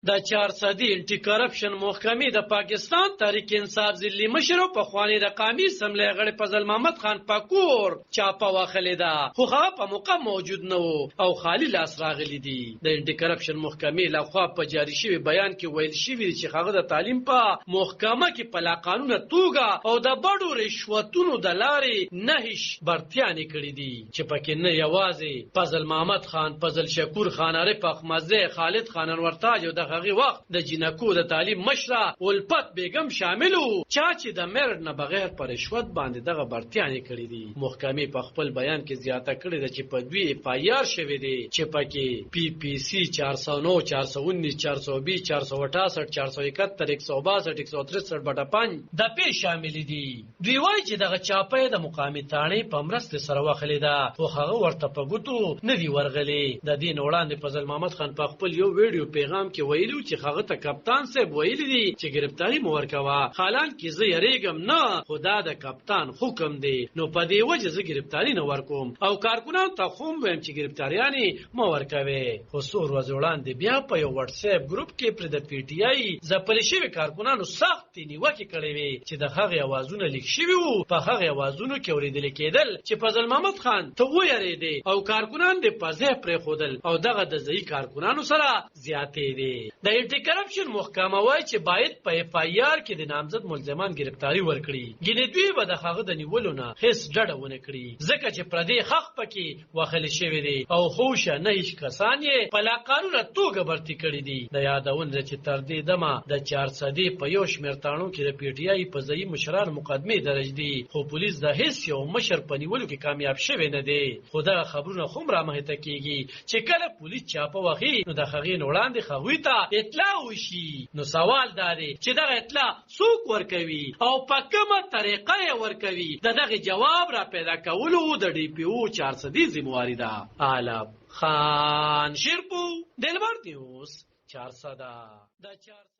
د 400 انټي کرپشن محکمې د پاکستان تحریک انصاف ضلعي مشر او پخوانی د قامي اسمبلی غړي فضل محمد خان پاکور چاپه واخلې ده، خو هغه په موقع موجود نه وو او خالی لاس راغلی دي. د انټي کرپشن محکمې لخوا په جاری شوی بیان کې ویل شوی چې هغه د تعلیم په محکمه کې په لا قانونه توګه او د بډو رشوتونو د لارې نهش برتیانې کړې دي چې پکې نه یوازې فضل محمد خان، فضل شکور خان، عارف احمدزی، خالد خان انورتاج او د هغه وخت د جنکو د تعلیم مشره الفت بیگم شاملو چا چې د مرد نه بغیر پر رشوت باندې دغه برتیانې کړې دي. محکمې په خپل بیان کې زیاته کړې ده چې په دوی پایار شوی دی چې پکې پی پی سی 409 419 420 468 471 162 163 بټه 5 د پی شامل دي. دوی وایي چې دغه چاپه د مقامی تاڼې په مرسته سره واخلې ده او هغه ورته په ګوتو نه دی ورغلي. د دین وړاندې فضل محمد خان په خپل یو ویډیو پیغام کې ویلو چې هغه ته کپتان صاحب ویلي دي چې گرفتاری مو ورکوه، حالان کې زه یریږم نه، خدا د کپتان حکم دی، نو په دې وجه زه گرفتاری نه ورکوم او کارکونانو ته خو ویم چې گرفتاریانې مو ورکوي. خو څو ورځې وړاندې بیا په یو واتس اپ ګروپ کې پر د پی ټی آی ځپلې شوي کارکونانو سخت نیوکې کړې وې چې د هغې اوازونه لیک شوي وو. په هغې اوازونو کې اورېدل کېدل چې فضل محمد خان ته ویرېدې او کارکونان دې په ځای پرېښودل او دغه د ځایي کارکونانو سره زیاتې دي. د انټي کرپشن محکمه وایي چې باید په اف آی آر کې د نامزد ملزمان گرفتاری ورکړي، ګینې دوی به د هغه د نیولو نه هیڅ ډډه ونه کړي ځکه چې پردې حق پکې واخلې شوی دی او خوشه نه هیڅ کسان یې په لا قانونه توګه برتي کړي دي. د یادونه ده چې تر دې دمه د 400 په یو شمېر تاڼو کې د پی ټی آی په ځایي مشرانو مقدمې درج دي، خو پولیس د هیڅ یو مشر په نیولو کې کامیاب شوی نه دی. خو دغه خبرونه خو هم رامخته کېږي چې کله پولیس چاپه واخلي نو د هغې نه وړاندې هغوی ته اطلاع وشي. نو سوال دا دی چې دغه اطلاع څوک ورکوي او په کومه طریقه یې ورکوي؟ دغه جواب را پیدا کولو د ډي پی او 400 ذمہواری ده. عالم خان شیرپو، دلبر نیوز 400.